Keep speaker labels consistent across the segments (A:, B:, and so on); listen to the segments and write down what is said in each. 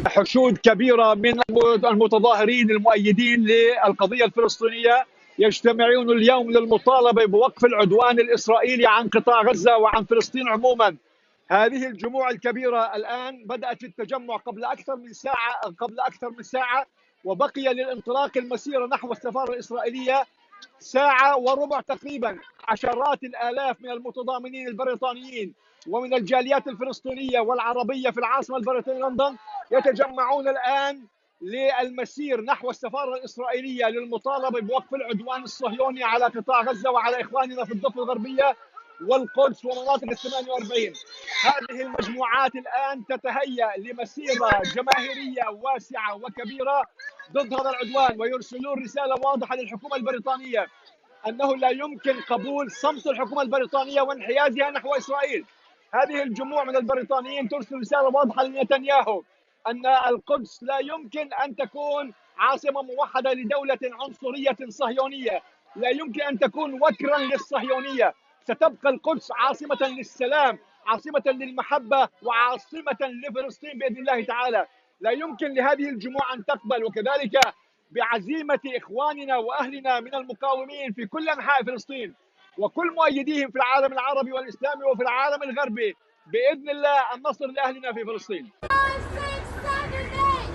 A: حشود كبيرة من المتظاهرين المؤيدين للقضية الفلسطينية يجتمعون اليوم للمطالبة بوقف العدوان الإسرائيلي عن قطاع غزة وعن فلسطين عموما. هذه الجموع الكبيرة الآن بدأت في التجمع قبل أكثر من ساعة وبقي للانطلاق المسيرة نحو السفارة الإسرائيلية ساعة وربع تقريبا. عشرات الآلاف من المتضامنين البريطانيين ومن الجاليات الفلسطينية والعربية في العاصمة البريطانية لندن يتجمعون الآن للمسير نحو السفارة الإسرائيلية للمطالبة بوقف العدوان الصهيوني على قطاع غزة وعلى إخواننا في الضفة الغربية والقدس ومناطق 48. هذه المجموعات الآن تتهيأ لمسيرة جماهيرية واسعة وكبيرة ضد هذا العدوان، ويرسلون رسالة واضحة للحكومة البريطانية أنه لا يمكن قبول صمت الحكومة البريطانية وانحيازها نحو إسرائيل. هذه الجموع من البريطانيين ترسل رسالة واضحة لنتنياهو أن القدس لا يمكن أن تكون عاصمة موحدة لدولة عنصرية صهيونية، لا يمكن أن تكون وكرا للصهيونية. ستبقى القدس عاصمة للسلام، عاصمة للمحبة، وعاصمة لفلسطين بإذن الله تعالى. لا يمكن لهذه الجموع أن تقبل، وكذلك بعزيمة إخواننا وأهلنا من المقاومين في كل أنحاء فلسطين وكل مؤيديهم في العالم العربي والإسلامي وفي العالم الغربي بإذن الله النصر لأهلنا في فلسطين.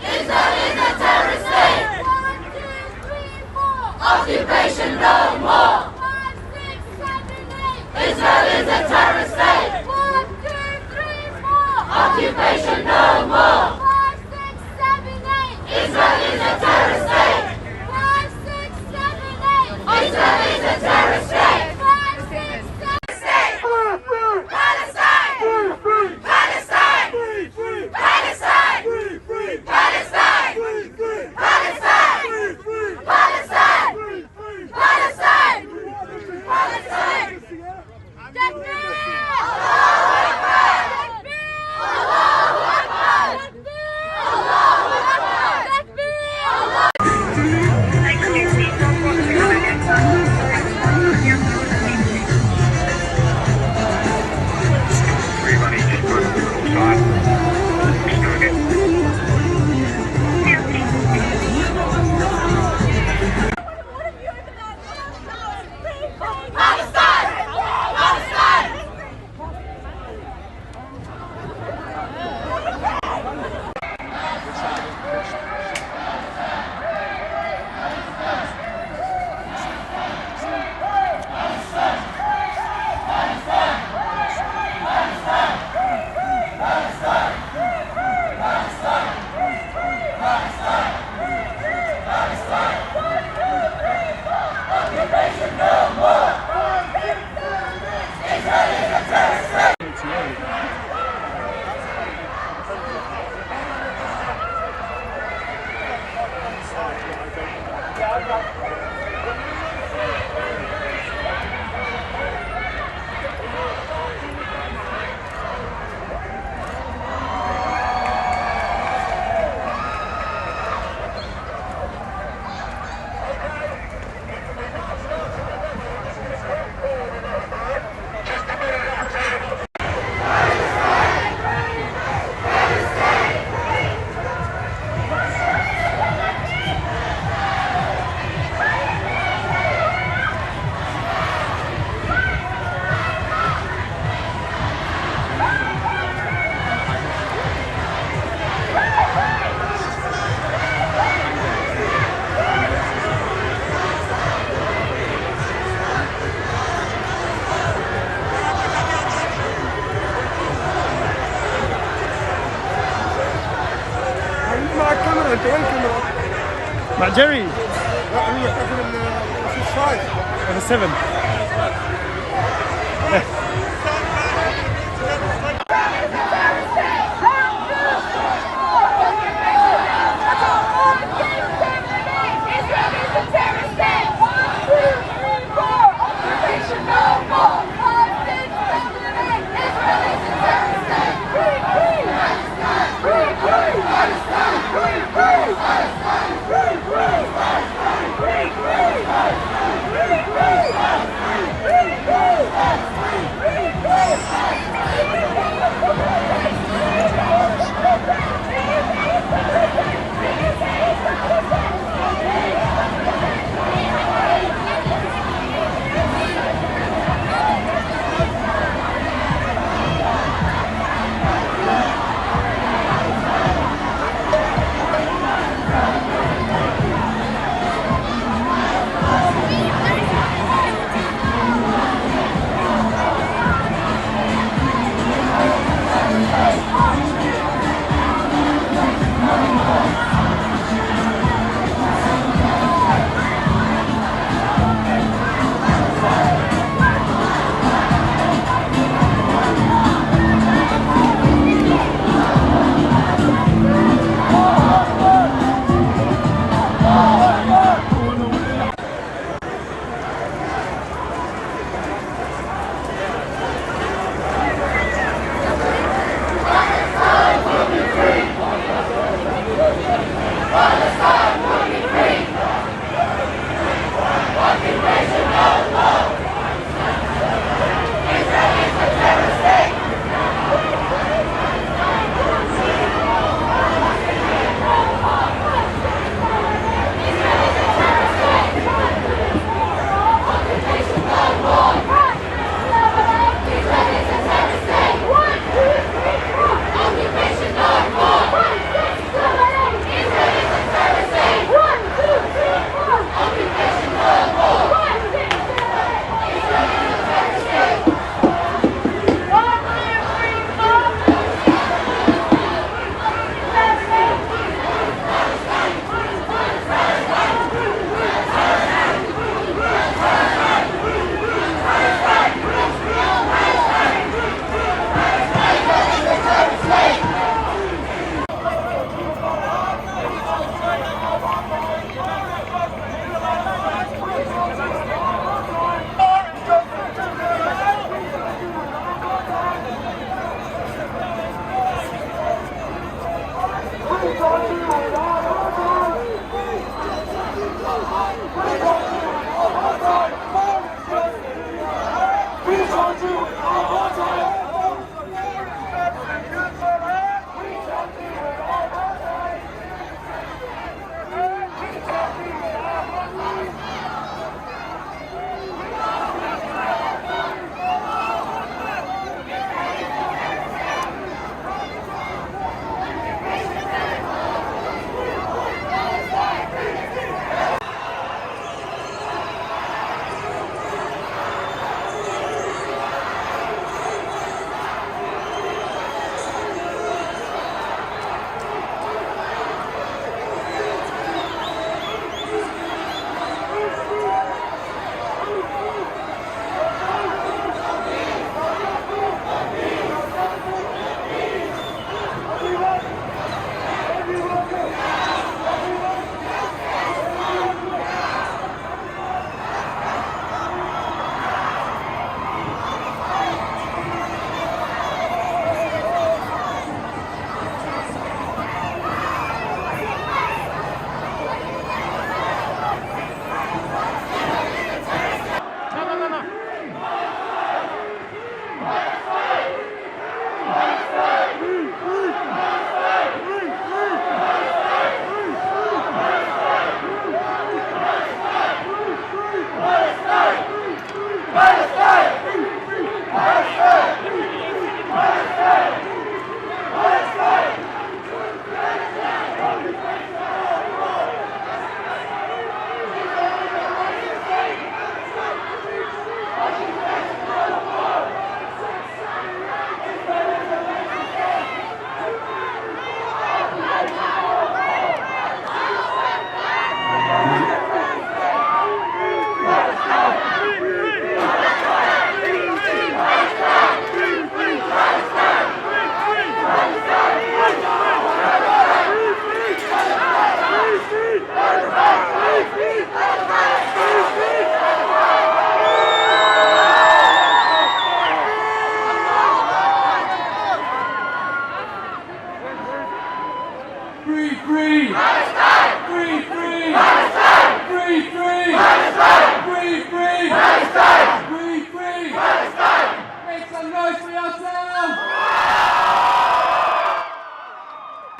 B: Israel is a terrorist state. 1, 2, 3, 4. Occupation no more. 5, 6, 7, 8. Israel is a terrorist state. 1, 2, 3, 4. Occupation no more. 5, 6, 7, 8. Israel is a terrorist state. 5, 6, 7, 8. Israel is a terrorist state. 5, 6, 7, 8. Palestine! Palestine! Palestine! Palestine! Palestine! Palestine! Palestine! Palestine! Takbir! Allahu Akbar! Takbir! Allahu Akbar! Takbir! Allahu Akbar! Takbir!
C: انت وين كاميرا؟
D: مع جيري.
C: لا هو في الفايف
D: في السفن.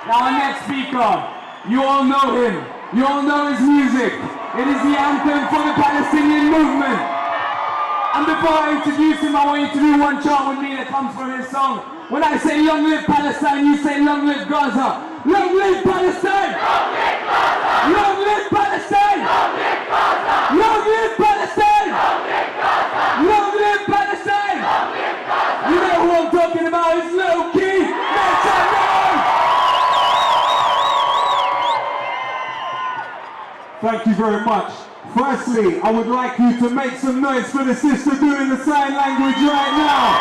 E: Our next speaker, you all know him, you all know his music. It is the anthem for the Palestinian movement. And before I introduce him, I want you to do one chant with me that comes from his song. When I say long live Palestine, you say long live Gaza. Long live Palestine! Long live Gaza! Long live Palestine! Long live Gaza! Long live Palestine! Long live Gaza! Long live Palestine! Long live Gaza! You know who I'm talking about, it's Low Key! Make some noise! Thank you very much. Firstly, I would like you to make some noise for the sister doing the sign language right now.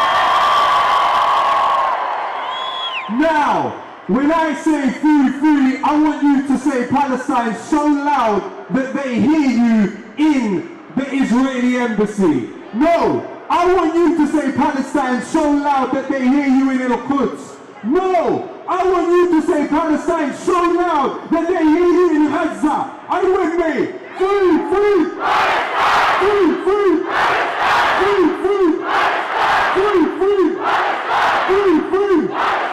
E: Now, when I say free, free, I want you to say Palestine so loud that they hear you in the Israeli embassy. No, I want you to say Palestine so loud that they hear you in Al-Quds. No, I want you to say Palestine so loud that they hear you in Gaza. Are you with me? Free, free! Palestine! Free, free! Palestine! Free, free! Palestine! Free, free! Palestine! Free, free! Palestine!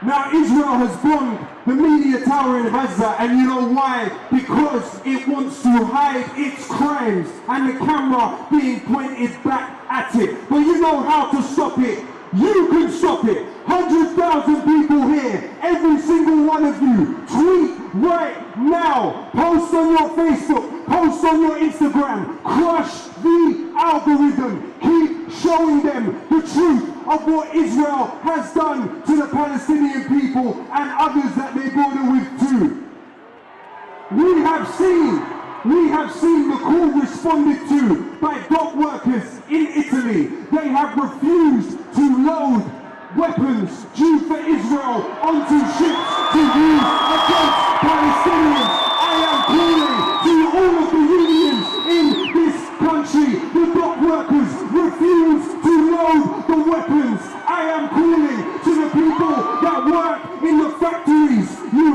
E: Now Israel has bombed the media tower in Gaza, and you know why? Because it wants to hide its crimes and the camera being pointed back at it. But you know how to stop it. You can stop it. 100,000 people here, every single one of you, tweet right now, post on your Facebook, post on your Instagram, crush the algorithm, keep showing them the truth of what Israel has done to the Palestinian people and others that they border with too. We have seen the call responded to by dock workers in Italy. They have refused to load weapons due for Israel onto ships to use against Palestinians. I am calling to all of the unions in this country. The dock workers refuse to load the weapons. I am calling to the people that work in the factories. You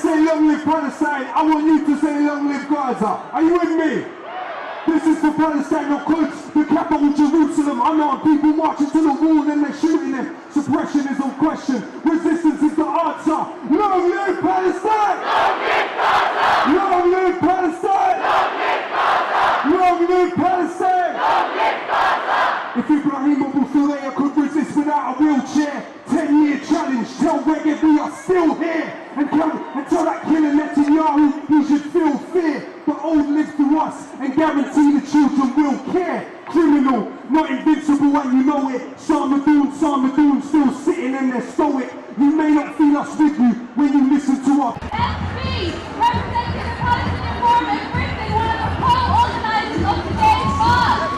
E: say long live Palestine, I want you to say long live Gaza. Are you with me? This is for Palestine, not Quds, the capital Jerusalem. I know people marching to the wall and they're shooting them. Suppression is no question, resistance is the answer. Long live Palestine! Long live Gaza! Long live Palestine! Long live Gaza! Long live Palestine! Long live Gaza! If Ibrahim Abu Thuleya could resist without a wheelchair, 10-year challenge, tell Reggae we are still here. And tell that killer Netanyahu he should feel fear. The old live through us and guarantee the children will care. Criminal, not invincible and you know it. Sarmadoon, still sitting and they're stoic. You may not feel us with you when you listen to us.
B: FB, representing the Palestinian Forum in Britain, one of the co-organizers of today's march.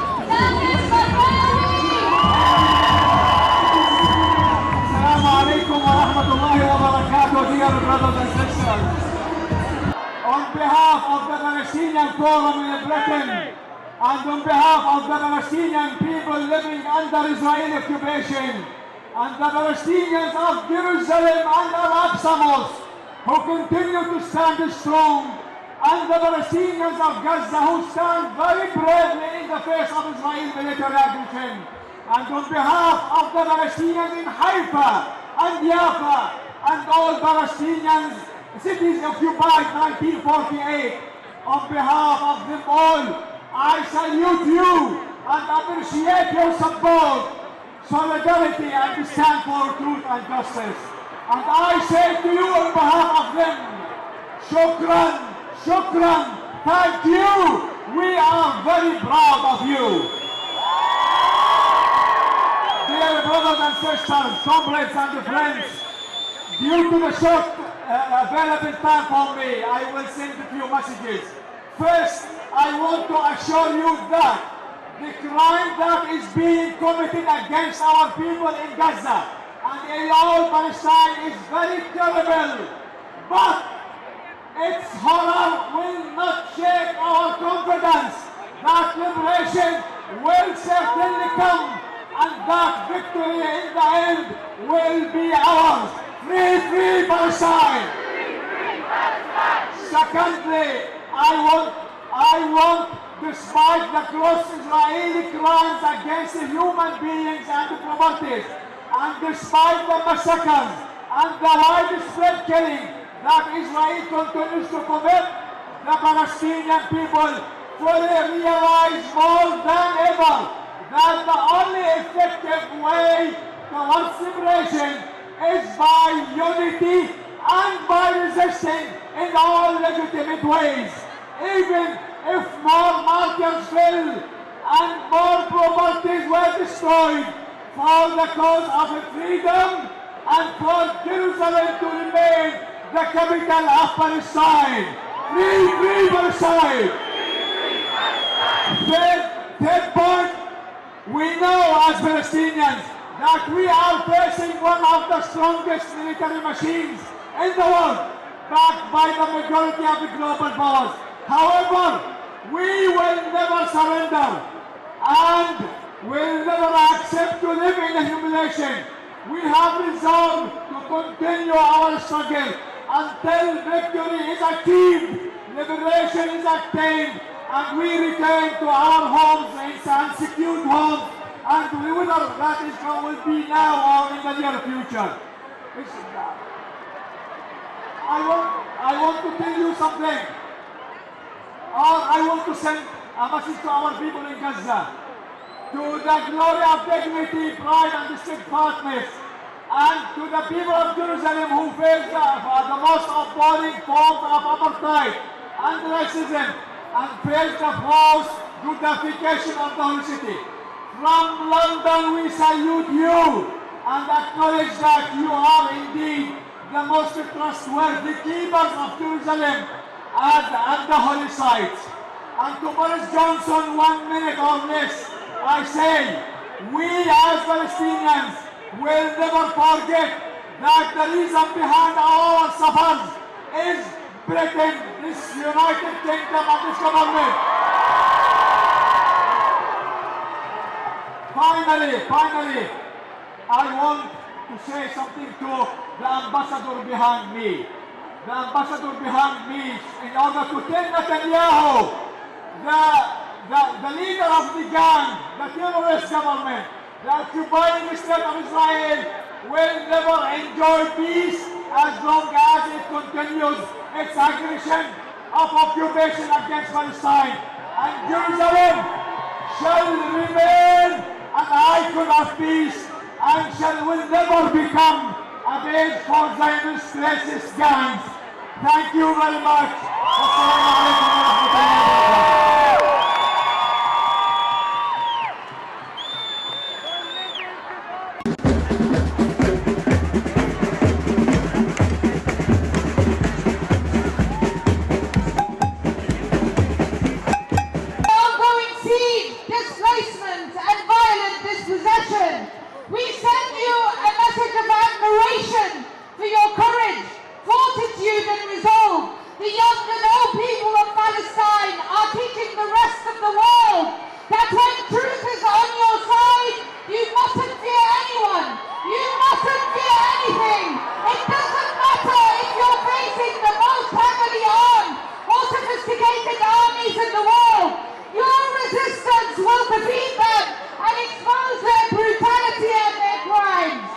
F: Assalamu alaikum wa rahmatullahi wa barakatuh, dear brothers and sisters. On behalf of the Palestinian Forum in Britain and on behalf of the Palestinian people living under Israeli occupation and the Palestinians of Jerusalem and Al-Aqsa Mosque who continue to stand strong and the Palestinians of Gaza who stand very bravely in the face of Israeli military aggression. And on behalf of the Palestinians in Haifa and Jaffa and all Palestinians cities occupied 1948, on behalf of them all, I salute you and appreciate your support, solidarity and stand for truth and justice. And I say to you on behalf of them, shukran, shukran, thank you. We are very proud of you. Dear brothers and sisters, comrades and friends, due to the short available time for me, I will send a few messages. First, I want to assure you that the crime that is being committed against our people in Gaza and in all Palestine is very terrible. But its horror will not shake our confidence that liberation will certainly come and that victory in the end will be ours. Free, free Palestine! Free, free Palestine! Secondly, I want, despite the gross Israeli crimes against the human beings and the properties, and despite the massacres and the widespread killing that Israel continues to commit, the Palestinian people fully realize more than ever that the only effective way towards liberation is by unity and by resisting in all legitimate ways. Even if more martyrs fell and more properties were destroyed for the cause of freedom and for Jerusalem to remain the capital of Palestine. Free, free Palestine! Third point, we know as Palestinians that we are facing one of the strongest military machines in the world, backed by the majority of the global powers. However, we will never surrender and will never accept to live in humiliation. We have resolved to continue our struggle until victory is achieved, liberation is attained, and we return to our homes and secured homes, and whether that is will be now or in the near future. I want to tell you something, or I want to send a message to our people in Gaza, to the glory of dignity, pride and steadfastness, and to the people of Jerusalem who face the most appalling forms of apartheid and racism, and face the forced Judefication of the whole city. From London we salute you and acknowledge that you are indeed the most trustworthy keepers of Jerusalem and the holy sites. And to Boris Johnson, 1 minute or less, I say, we as Palestinians will never forget that the reason behind our suffers is Britain, this United Kingdom and this government. Finally, I want to say something to the ambassador behind me. the ambassador behind me, in order to tell Netanyahu, the leader of the gang, the terrorist government, the occupying state of Israel will never enjoy peace as long as it continues its aggression of occupation against Palestine. And Jerusalem shall remain an icon of peace and will never become a base for Zionist racist gangs. Thank you very much. Assalamu alaikum wa rahmatullahi wa barakatuh.
B: Ongoing siege, displacement, and violent dispossession. We send you a message of admiration for your courage, fortitude, and resolve. The young and old people of Palestine are teaching the rest of the world that when truth is on your side, you mustn't fear anyone. You mustn't fear anything. It doesn't matter if you're facing the most heavily armed or sophisticated armies in the world. Your resistance will defeat them and expose their brutality and their crimes.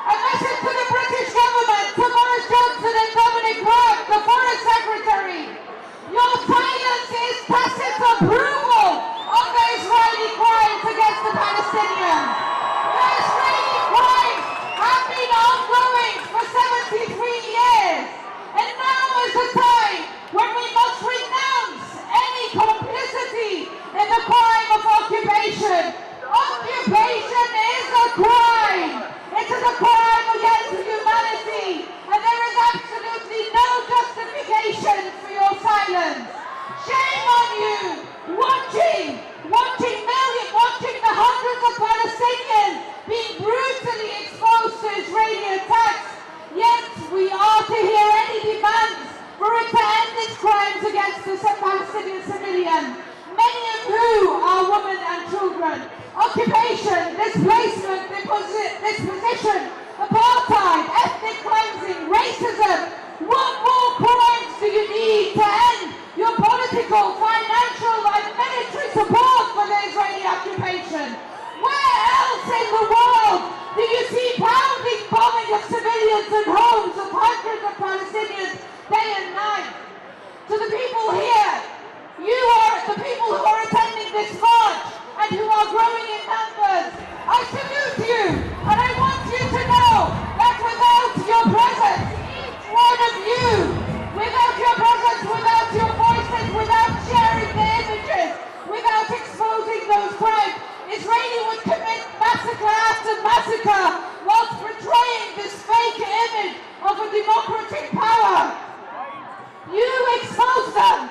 B: A message to the British government, to Boris Johnson and Dominic Raab, the Foreign Secretary. Your silence is tacit approval of the Israeli crimes against the Palestinians. The Israeli crimes have been ongoing for 73 years. And now is the time when we must renounce any complicity in the crime of occupation. Occupation is a crime. It is a crime against humanity. And there is absolutely no justification for your silence. Shame on you, watching the hundreds of Palestinians being brutally exposed to Israeli attacks. Yet we are to hear any demands for it to end its crimes against the Palestinian civilians, many of who are women and children. Occupation, displacement, dispossession, apartheid, ethnic cleansing, racism. What more crimes do you need to end your political, financial and military support for the Israeli occupation? Where else in the world do you see pounding, bombing of civilians and homes of hundreds of Palestinians day and night? To the people here, you are the people who are attending this march and who are growing in numbers. I salute you, and I want you to know that without your presence, each one of you, without your presence, without your voices, without sharing the images, without exposing those crimes, Israeli would commit massacre after massacre whilst portraying this fake image of a democratic power. You expose them.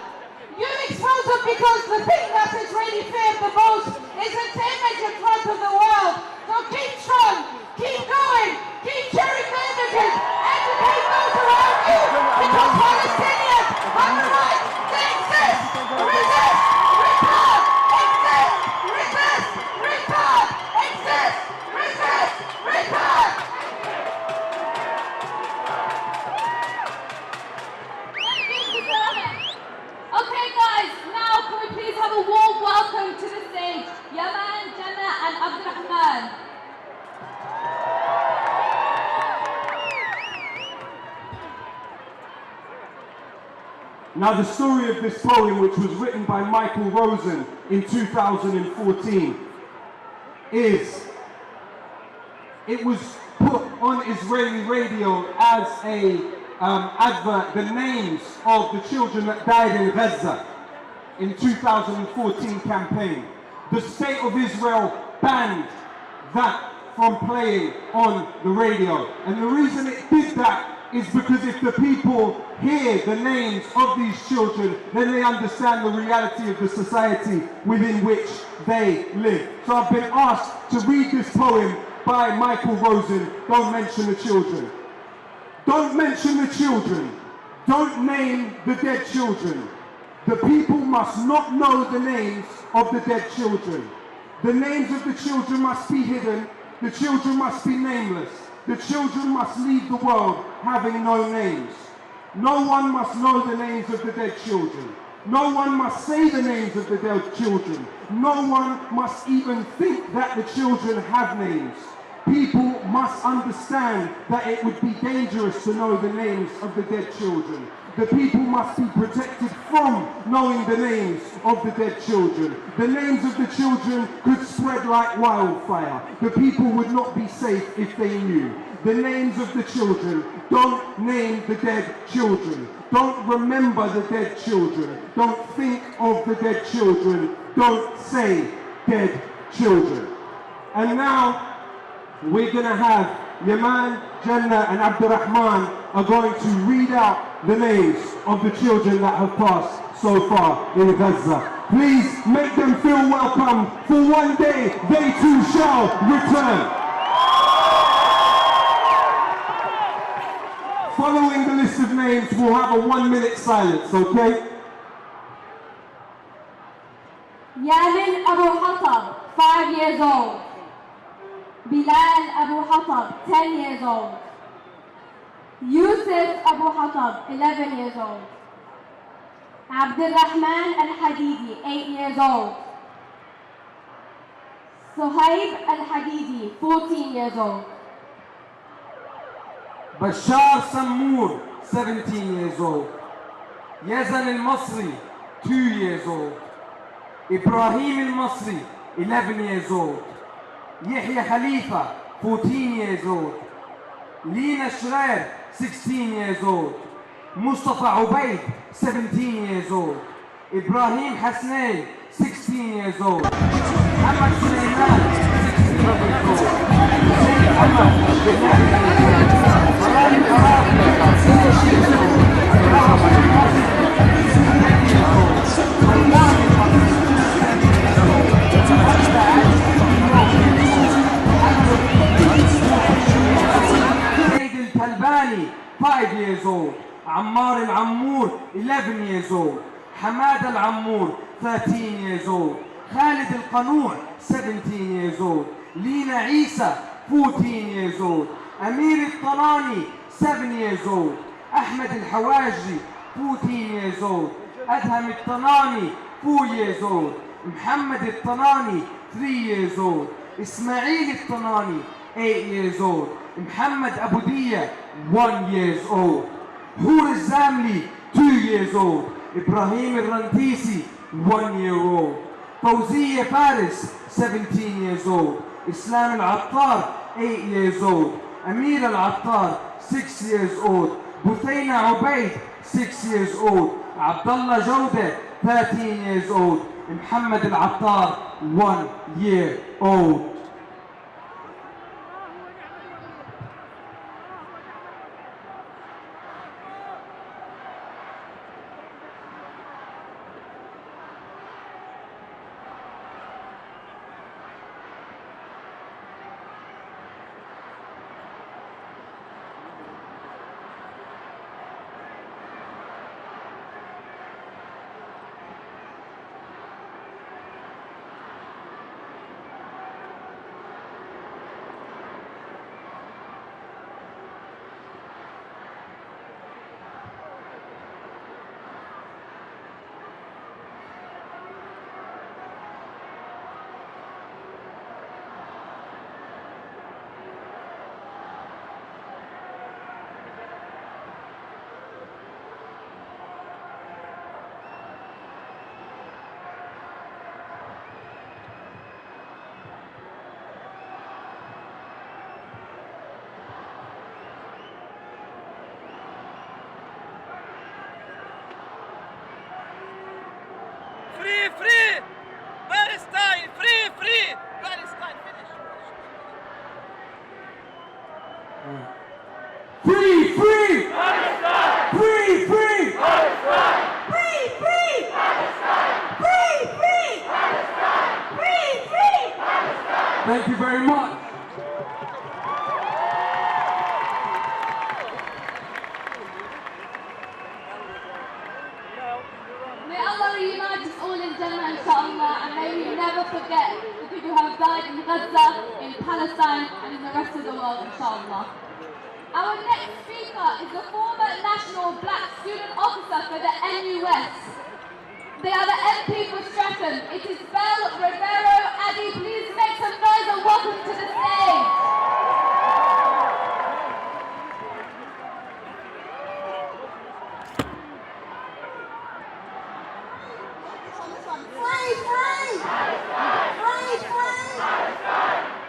B: You expose them because the thing that Israeli feared the most is its image in front of the world. So keep strong, keep going, keep sharing the images, educate those around you, because Palestinians have the right to exist, resist, return, exist, resist, return, exist, resist, return.
G: Okay guys, now can we please have a warm welcome to the stage, Yaman, Jannah and Abdurrahman.
E: Now the story of this poem, which was written by Michael Rosen in 2014, is it was put on Israeli radio as a advert, the names of the children that died in Gaza in 2014 campaign. The state of Israel banned that from playing on the radio. And the reason it did that is because if the people hear the names of these children, then they understand the reality of the society within which they live. So I've been asked to read this poem by Michael Rosen, Don't Mention the Children. Don't mention the children. Don't name the dead children. The people must not know the names of the dead children. The names of the children must be hidden. The children must be nameless. The children must leave the world having no names. No one must know the names of the dead children. No one must say the names of the dead children. No one must even think that the children have names. People must understand that it would be dangerous to know the names of the dead children. The people must be protected from knowing the names of the dead children. The names of the children could spread like wildfire. The people would not be safe if they knew. The names of the children. Don't name the dead children. Don't remember the dead children. Don't think of the dead children. Don't say dead children. And now we're going to have Yaman, Jannah and Abdurrahman are going to read out the names of the children that have passed so far in Gaza. Please make them feel welcome, for one day they too shall return. Following the list of names, we'll have a 1 minute silence, okay?
G: Yamin Abu Hatab, 5 years old. Bilal Abu Hatab, 10 years old. Yusuf Abu Hatab, 11 years old. Abdurrahman Al-Hadidi, 8 years old. Suhaib Al-Hadidi, 14 years old.
H: Bashar Sammour, 17 years old. Yazan Al-Masri, 2 years old. Ibrahim Al-Masri, 11 years old. Yahya Khalifa, 14 years old. Lina Shrair, 16 years old. Mustafa Ubaid, 17 years old. Ibrahim Hasnain, 16 years old. Muhammad Sulaiman, 16 years old. Hussein Ahmad, 11 years old. Farhan Karabi, 6 years old. Rahab Al-Masri, 10 years old. Marwan Al-Masri, 10 years old. Hamza Ali, 12 years old. Said Al-Talbani, 5 years old. Ammar Al-Ammour, 11 years old. Hamad Al-Ammour, 13 years old. Khalid Al-Qanour, 17 years old. Lina Isa, 14 years old. Amir Al-Tanani, 7 years old. Ahmed Al-Hawaji, 14 years old. Adham Al-Tanani, 4 years old. Muhammad Al-Tanani, 3 years old. Ismail Al-Tanani, 8 years old. Muhammad Abu Diya, 1 years old. Hur Al-Zamli, 2 years old. Ibrahim Al-Rantisi, 1 year old. Fawziya Faris, 17 years old. Islam Al-Attar, 8 years old. Amir Al-Attar, 6 years old. Buthayna Ubaid, 6 years old. Abdullah Jawda, 13 years old. Muhammad Al-Attar, 1 year old.
I: Free! Palestine! Free! Palestine! Finish!
E: Free!
I: Palestine!
E: Free!
I: Palestine!
B: Free! Palestine! Free! Palestine! Free! Palestine!
E: Thank you very much.
G: May Allah reunite us all in Jannah, inshallah, and may we never forget the people who have died in Gaza, in Palestine, and in the rest of the world, inshallah. Our next speaker is a former national black student officer for the NUS. They are the MP for Streatham. It is Belle Rivero Addy. Please make some noise and welcome to the stage.
B: Free, free! Free, free!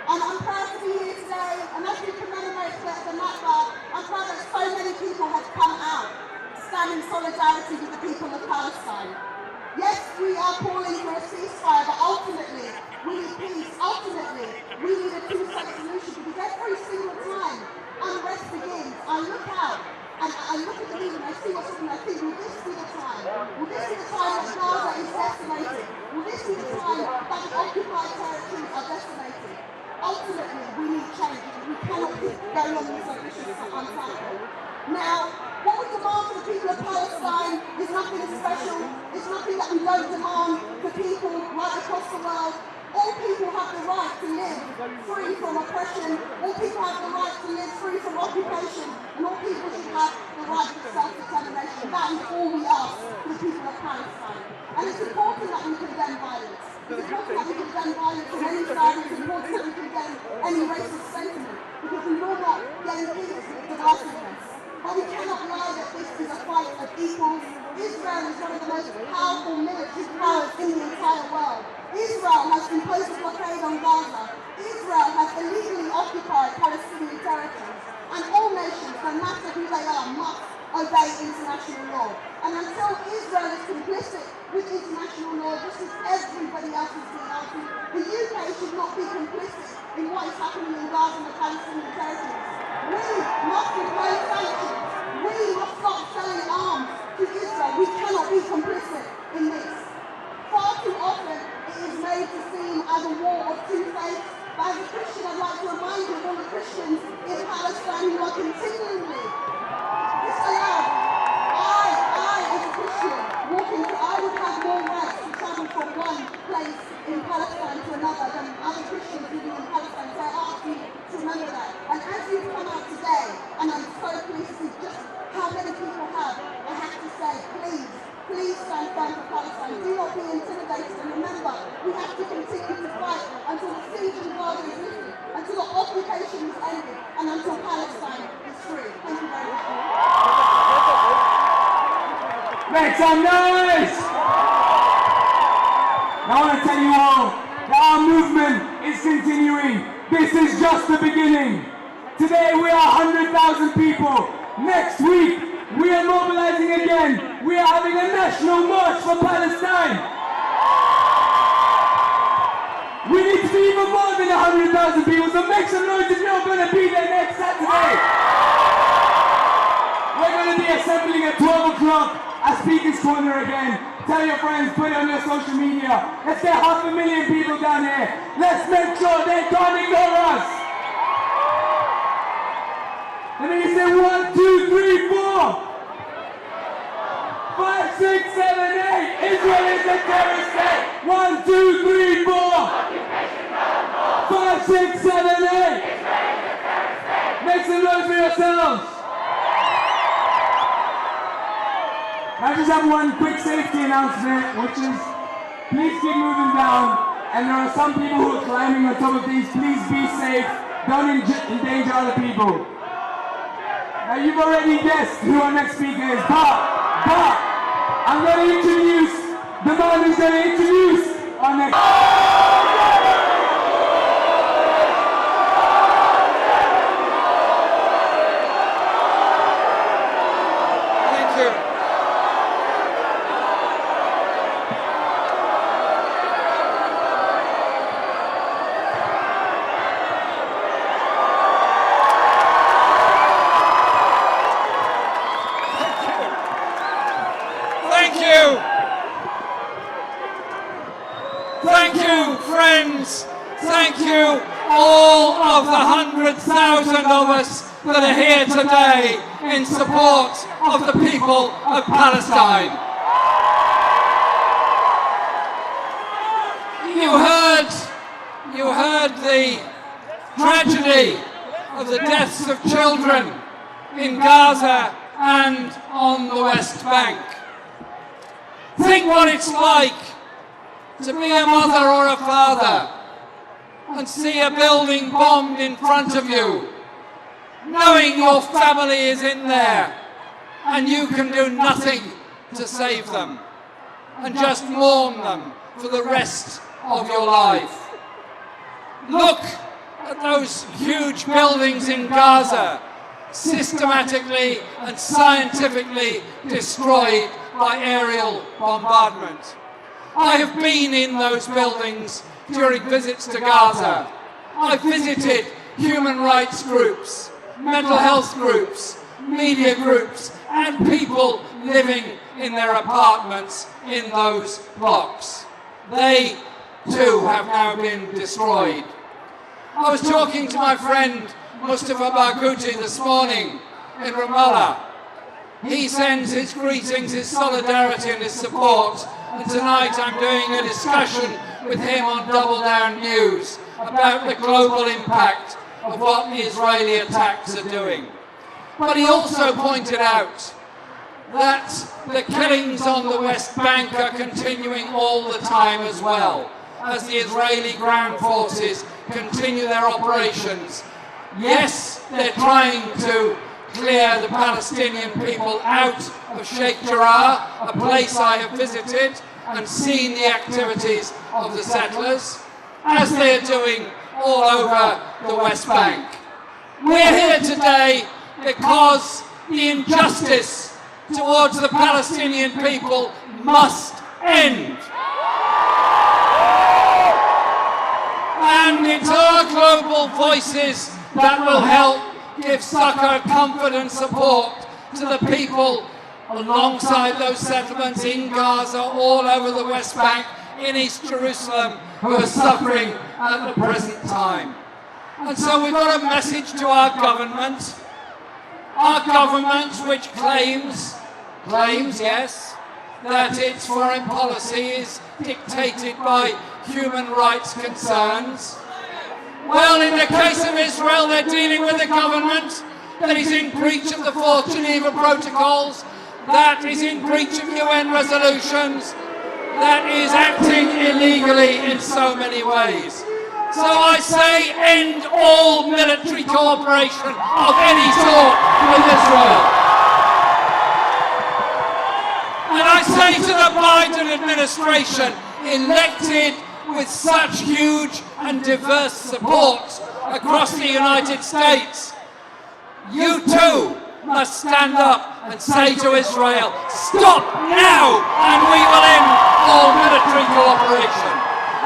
B: And I'm proud to be here today, and as we commemorate the Nakba, I'm proud that so many people have come out to stand in solidarity with the people of Palestine. Yes, we are calling for a ceasefire, but ultimately, we need peace. Ultimately, we need a two-state solution, because every single time unrest begins, I look out and I look at the news and I see what's happening, I think, will this be the time? Will this be the time that Gaza is decimated? Will this be the time that the occupied territories are decimated? Ultimately, we need change. We cannot keep going on with such issues uncycled. Now, what we demand for the people of Palestine is nothing special. It's nothing that we don't demand for people right across the world. All people have the right to live free from oppression. All people have the right to live free from occupation. And all people should have the right to self-determination. That is all we ask for the people of Palestine. And it's important that we condemn violence. It's important that we condemn violence on any side. It's important that we condemn any racist sentiment. Because we will not get into divisiveness. But we cannot lie that this is a fight of equals. Israel is one of the most powerful military powers in the entire world. Israel has imposed a blockade on Gaza. Israel has illegally occupied Palestinian territories. And all nations, no matter who they are, must obey international law. And until Israel is complicit with international law, just as everybody else is being argued, the UK should not be complicit in what is happening in Gaza and the Palestinian territories. We must impose sanctions. We must stop selling arms to Israel. We cannot be complicit in this. Far too often it is made to seem as a war of two faiths. But as a Christian, I'd like to remind you of all the Christians in Palestine who are continually disallowed. I as a Christian, I would have more rights to travel from one place in Palestine to another than other Christians living in Palestine. So I ask you to remember that. And as you've come out today, and I'm so pleased to see just how many people have, I have to say, please stand firm for Palestine. Do not be intimidated, and remember, we have to continue to fight until the siege in Gaza is lifted, until the occupation is ended, and until Palestine is free. Thank you very much.
H: Make some noise! I want to tell you all that our movement is continuing. This is just the beginning. Today we are 100,000 people. Next week we are mobilizing again. We are having a national march for Palestine. We need to be even more than 100,000 people, so make some noise if you're going to be there next Saturday. We're going to be assembling at 12 o'clock at Speaker's Corner again. Tell your friends, put it on your social media. Let's get 500,000 people down here. Let's make sure they can't ignore us. Let me say 1, 2, 3, 4. 5, 6, 7, 8. Israel is a terrorist state. 1, 2, 3, 4. 5, 6, 7, 8. Make some noise for yourselves. I just have one quick safety announcement, which is please keep moving down. And there are some people who are climbing on top of these. Please be safe. Don't endanger other people. Now you've already guessed who our next speaker is, but I'm going to introduce the man who's going to introduce our next.
I: Thank you. Thank you, friends. Thank you, all of the 100,000 of us that are here today in support of the people of Palestine. You heard the tragedy of the deaths of children in Gaza and on the West Bank. Think what it's like to be a mother or a father and see a building bombed in front of you, knowing your family is in there and you can do nothing to save them and just mourn them for the rest of your life. Look at those huge buildings in Gaza, systematically and scientifically destroyed by aerial bombardment. I have been in those buildings during visits to Gaza. I've visited human rights groups, mental health groups, media groups, and people living in their apartments in those blocks. They too have now been destroyed. I was talking to my friend Mustafa Barghouti this morning in Ramallah. He sends his greetings, his solidarity and his support, and tonight I'm doing a discussion with him on Double Down News about the global impact of what the Israeli attacks are doing. But he also pointed out that the killings on the West Bank are continuing all the time as well, as the Israeli ground forces continue their operations. Yes, they're trying to clear the Palestinian people out of Sheikh Jarrah, a place I have visited and seen the activities of the settlers, as they are doing all over the West Bank. We're here today because the injustice towards the Palestinian people must end. And it's our global voices that will help give succour, comfort and support to the people alongside those settlements in Gaza, all over the West Bank, in East Jerusalem, who are suffering at the present time. And so we've got a message to our government which claims, yes, that its foreign policy is dictated by human rights concerns. Well, in the case of Israel, they're dealing with a government that is in breach of the Fourth Geneva Protocols, that is in breach of UN resolutions, that is acting illegally in so many ways. So I say end all military cooperation of any sort with Israel. And I say to the Biden administration, elected with such huge and diverse support across the United States, you too must stand up and say to Israel, stop now and we will end all military cooperation.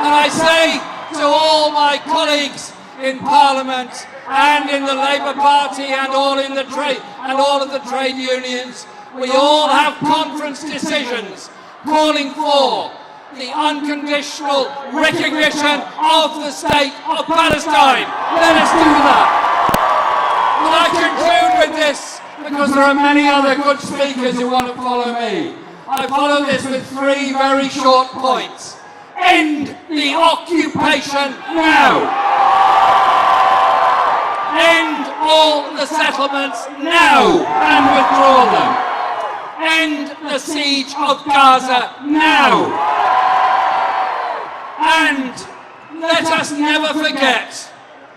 I: And I say to all my colleagues in Parliament and in the Labour Party and all in the trade and all of the trade unions, we all have conference decisions calling for the unconditional recognition of the state of Palestine. Let us do that. And I conclude with this because there are many other good speakers who want to follow me. I follow this with three very short points. End the occupation now. End all the settlements now and withdraw them. End the siege of Gaza now. And let us never forget,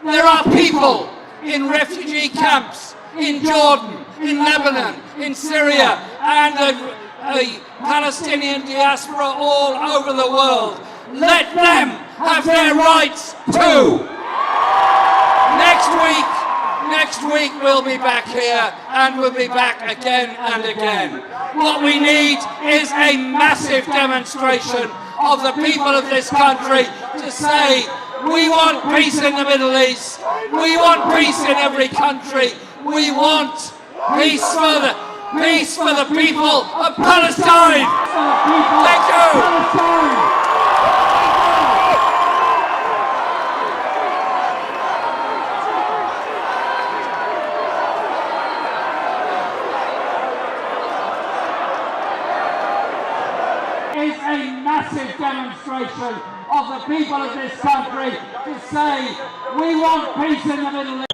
I: there are people in refugee camps in Jordan, in Lebanon, in Syria, and a Palestinian diaspora all over the world. Let them have their rights too. Next week we'll be back here and we'll be back again and again. What we need is a massive demonstration of the people of this country to say, we want peace in the Middle East, we want peace in every country, we want peace for the people of Palestine. Thank you.
F: Is a massive demonstration of the people of this country to say we want peace in the Middle East.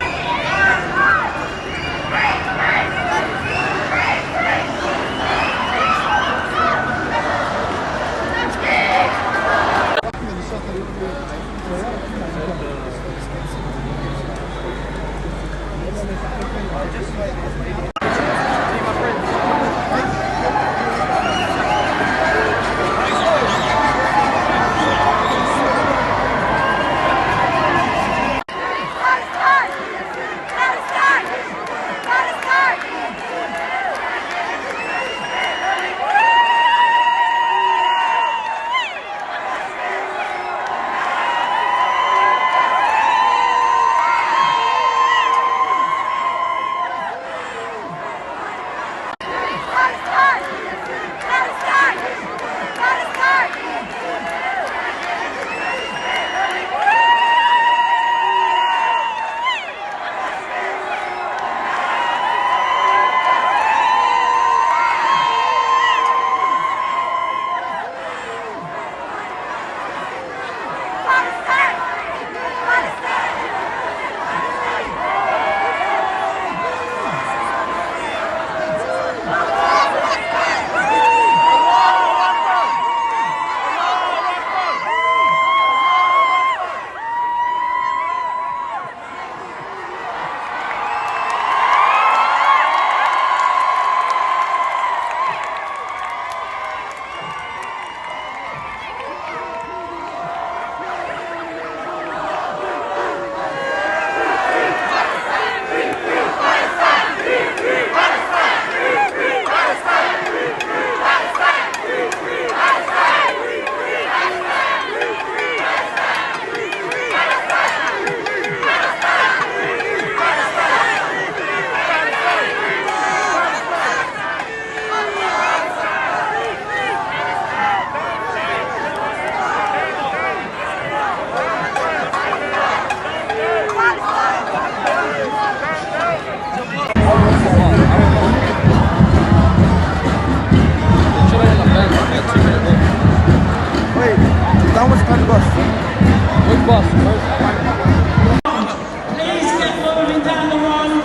J: Please get moving down the road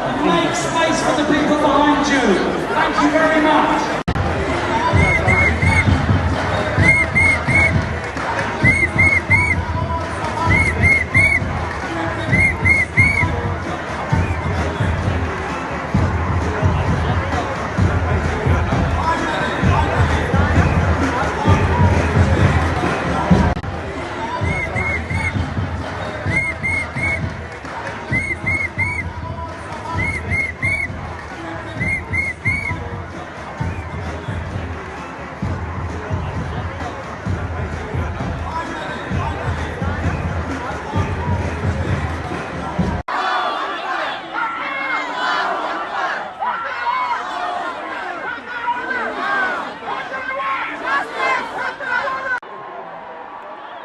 J: and make space for the people behind you. Thank you very much.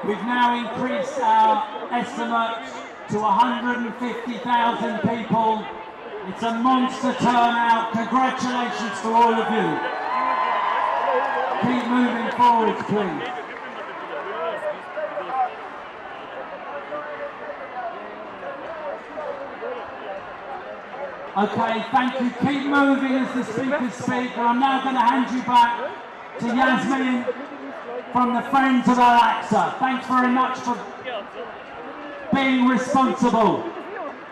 J: We've now increased our estimate to 150,000 people. It's a monster turnout. Congratulations to all of you. Keep moving forward, please. Okay, thank you. Keep moving as the speakers speak. I'm now going to hand you back to Yasmin from the Friends of Al-Aqsa. Thanks very much for being responsible,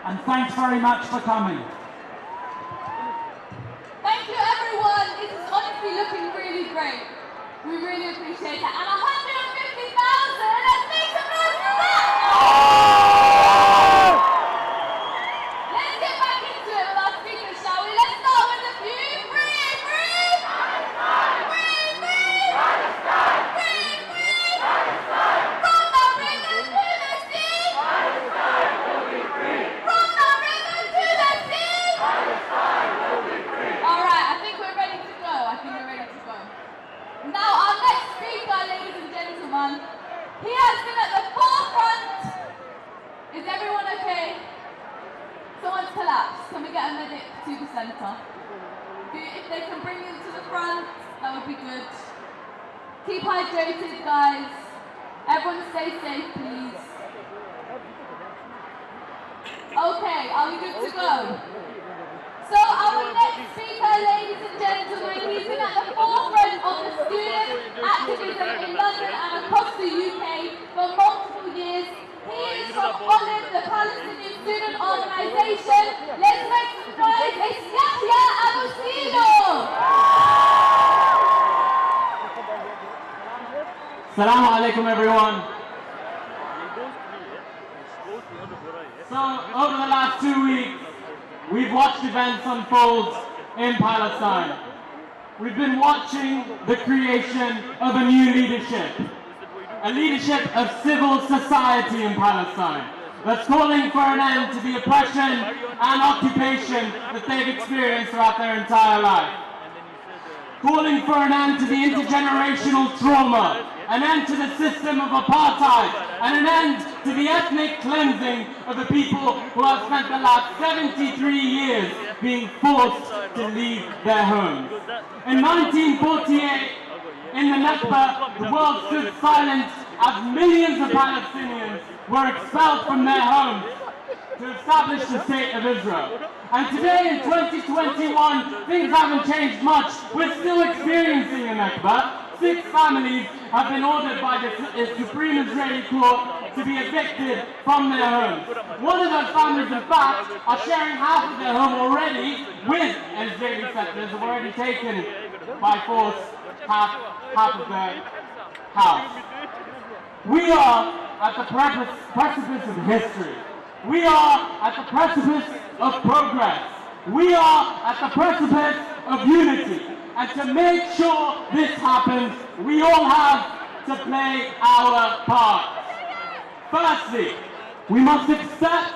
J: and thanks very much for coming.
G: Thank you, everyone. This is honestly looking really great. We really appreciate it. And 150,000, let's make some noise for that! Let's get back into it with our speakers, shall we? Let's start with a few. Free, free! Free, free! Free, free! From the river to the sea! From the river to the sea! All right, I think we're ready to go. Now, our next speaker, ladies and gentlemen, he has been at the forefront. Is everyone okay? Someone's collapsed. Can we get a medic to the centre? If they can bring him to the front, that would be good. Keep hydrated, guys. Everyone stay safe, please. Okay, are we good to go? So our next speaker, ladies and gentlemen, he's been at the forefront of the student activism in London and across the UK for multiple years. He is from Olive, the Palestinian student organisation. Let's make some noise. It's Yahya Agostino.
K: Assalamu alaikum, everyone. So, over the last 2 weeks, we've watched events unfold in Palestine. We've been watching the creation of a new leadership, a leadership of civil society in Palestine that's calling for an end to the oppression and occupation that they've experienced throughout their entire life. calling for an end to the intergenerational trauma, an end to the system of apartheid, and an end to the ethnic cleansing of the people who have spent the last 73 years being forced to leave their homes. In 1948, in the Nekbah, the world stood silent as millions of Palestinians were expelled from their homes to establish the state of Israel. And today in 2021, things haven't changed much. We're still experiencing a Nekbah. 6 families have been ordered by the Supreme Israeli Court to be evicted from their homes. One of those families, in fact, are sharing half of their home already with Israeli settlers who have already taken by force half of their house. We are at the precipice of history. We are at the precipice of progress. We are at the precipice of unity. And to make sure this happens, we all have to play our part. Firstly, we must accept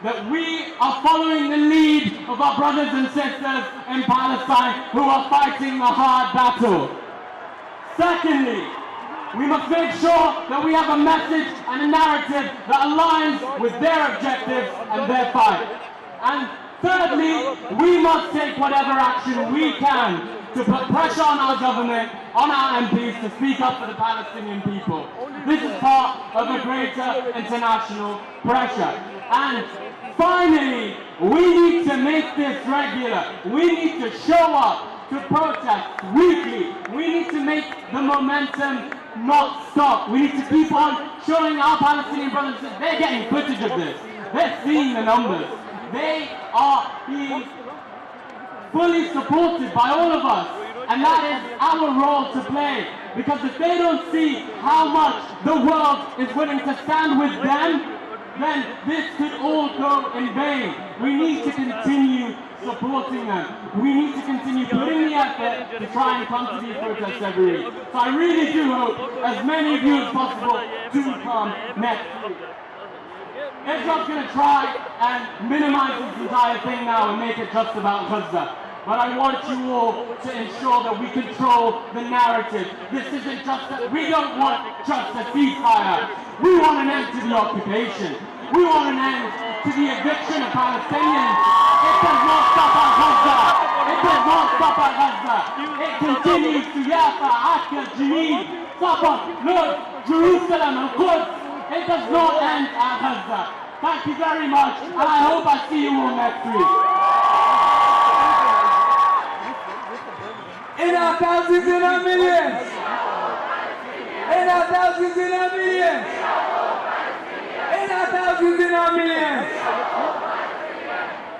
K: that we are following the lead of our brothers and sisters in Palestine who are fighting a hard battle. Secondly, we must make sure that we have a message and a narrative that aligns with their objectives and their fight. And thirdly, we must take whatever action we can to put pressure on our government, on our MPs to speak up for the Palestinian people. This is part of a greater international pressure. And finally, we need to make this regular. We need to show up to protest weekly. We need to make the momentum not stop. We need to keep on showing our Palestinian brothers that they're getting footage of this. They're seeing the numbers. They are being fully supported by all of us, and that is our role to play, because if they don't see how much the world is willing to stand with them, then this could all go in vain. We need to continue supporting them. We need to continue putting the effort to try and come to these protests every week. So I really do hope as many of you as possible do come next week. Israel's going to try and minimize this entire thing now and make it just about Gaza. But I want you all to ensure that we control the narrative. This isn't just that we don't want just a ceasefire. We want an end to the occupation. We want an end to the eviction of Palestinians. It does not stop at Gaza. It does not stop at Gaza. It continues to Yafa, Akka, Jenin, Safar, Lod, Jerusalem, and Quds. It does not end at Gaza. Thank you very much, and I hope I see you all next week.
H: In our thousands and our millions. In our thousands and our millions. In our thousands and our millions.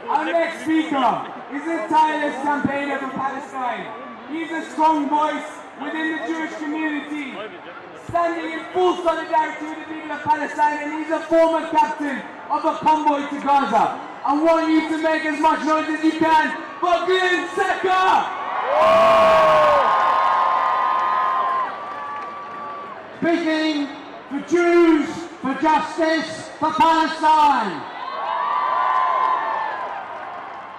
H: Our next speaker is a tireless campaigner for Palestine. He's a strong voice within the Jewish community, standing in full solidarity with the people of Palestine, and he's a former captain of a convoy to Gaza. I want you to make as much noise as you can for Glenn Secker!
J: Speaking for Jews, for justice, for Palestine.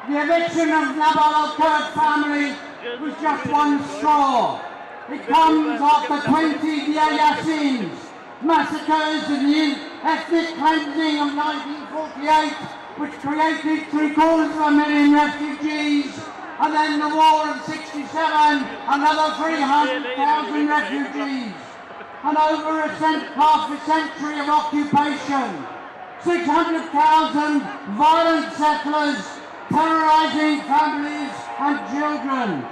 J: The eviction of Nabal al-Kurd family was just one straw. It comes after 20 Deir Yassins, massacres and the ethnic cleansing of 1948, which created 750,000 refugees, and then the war of 67, another 300,000 refugees, and over half a century of occupation, 600,000 violent settlers terrorizing families and children,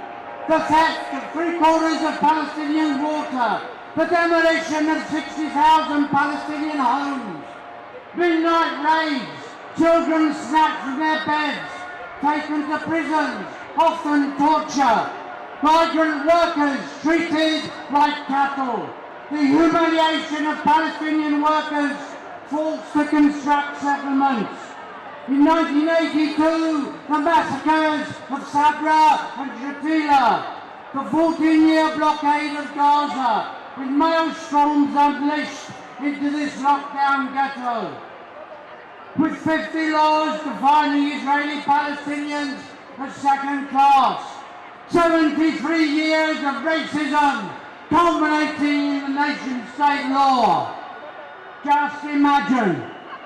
J: the theft of 3/4 of Palestinian water, the demolition of 60,000 Palestinian homes, midnight raids, children snatched from their beds, taken to prisons, often torture, migrant workers treated like cattle, the humiliation of Palestinian workers forced to construct settlements. In 1982, the massacres of Sabra and Shatila, the 14-year blockade of Gaza, with maelstroms unleashed into this lockdown ghetto, with 50 laws defining Israeli Palestinians as second class, 73 years of racism culminating in the nation-state law. Just imagine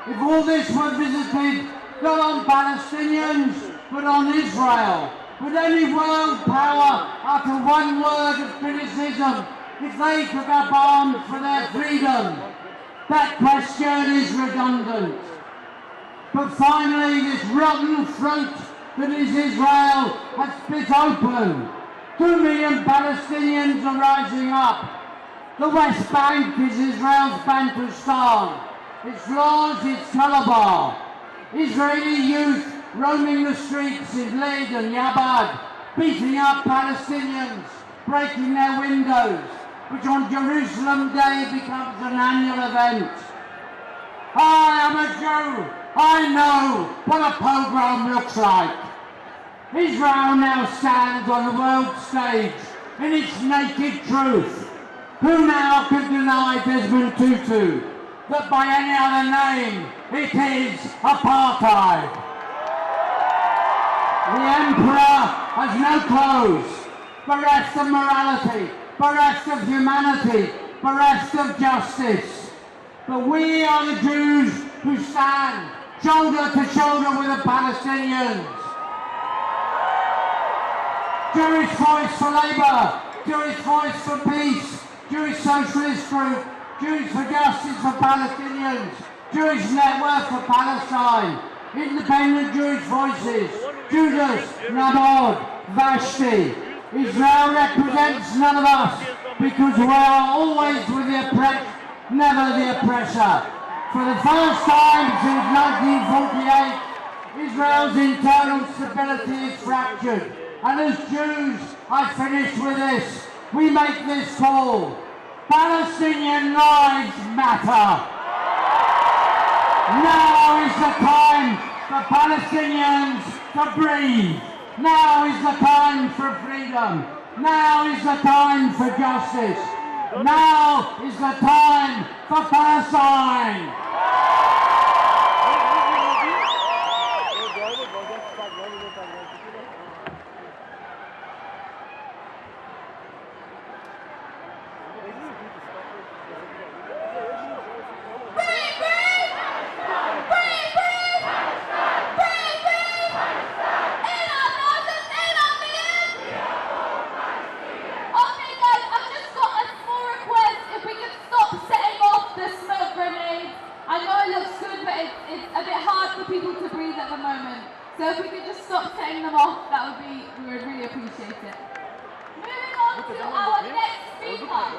J: if all this were visited not on Palestinians but on Israel. Would any world power utter one word of criticism if they took up arms for their freedom? That question is redundant. But finally, this rotten throat that is Israel has split open. 2 million Palestinians are rising up. The West Bank is Israel's Bantustan. Its laws, its Talabar. Israeli youth roaming the streets in Lyd and Yabad, beating up Palestinians, breaking their windows, which on Jerusalem Day becomes an annual event. I am a Jew. I know what a pogrom looks like. Israel now stands on the world stage in its naked truth. Who now can deny Desmond Tutu that by any other name it is apartheid? The emperor has no clothes, bereft of morality, bereft of humanity, bereft of justice. But we are the Jews who stand shoulder to shoulder with the Palestinians. Jewish Voice for Labour, Jewish Voice for Peace, Jewish Socialist Group, Jews for Justice for Palestinians, Jewish Network for Palestine, Independent Jewish Voices, Judas, Nabod, Vashti. Israel represents none of us because we are always with the oppressed, never the oppressor. For the first time since 1948, Israel's internal stability is fractured. And as Jews, I finish with this. We make this call. Palestinian lives matter. Now is the time for Palestinians to breathe. Now is the time for freedom. Now is the time for justice. Now is the time for Palestine.
G: So if we could just stop setting them off, we would really appreciate it. Moving on to our next speaker.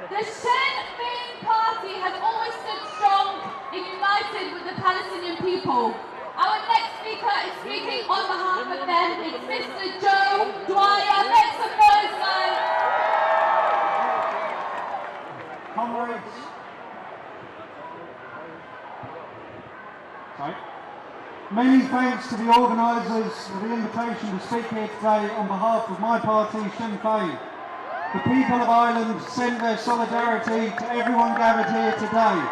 G: The Sinn Féin party has always stood strong and united with the Palestinian people. Our next speaker is speaking on behalf of them. It's Mr. Joe Dwyer. Make some noise, guys.
J: Comrades. Sorry. Many thanks to the organisers for the invitation to speak here today on behalf of my party, Sinn Féin. The people of Ireland send their solidarity to everyone gathered here today.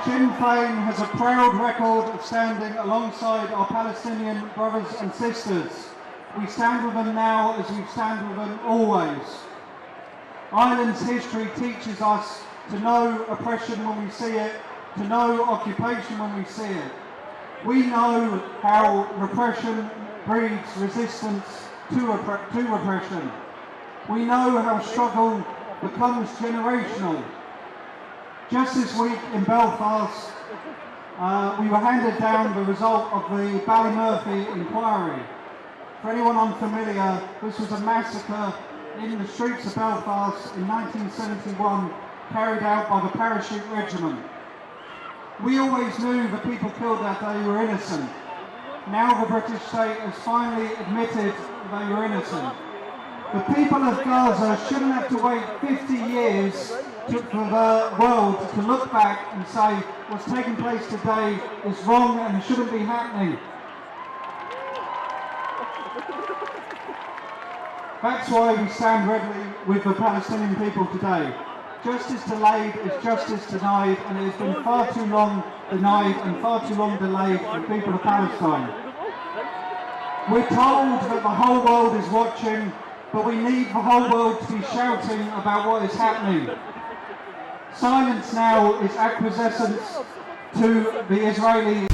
J: Sinn Féin has a proud record of standing alongside our Palestinian brothers and sisters. We stand with them now as we stand with them always. Ireland's history teaches us to know oppression when we see it, to know occupation when we see it. We know how repression breeds resistance to repression. We know how struggle becomes generational. Just this week in Belfast, we were handed down the result of the Ballymurphy inquiry. For anyone unfamiliar, this was a massacre in the streets of Belfast in 1971 carried out by the Parachute Regiment. We always knew the people killed that day were innocent. Now the British state has finally admitted they were innocent. The people of Gaza shouldn't have to wait 50 years for the world to look back and say what's taking place today is wrong and it shouldn't be happening. That's why we stand readily with the Palestinian people today. Justice delayed is justice denied, and it has been far too long denied and far too long delayed for the people of Palestine.
F: We're told that the whole world is watching, but we need the whole world to be shouting about what is happening. Silence now is acquiescence to the Israeli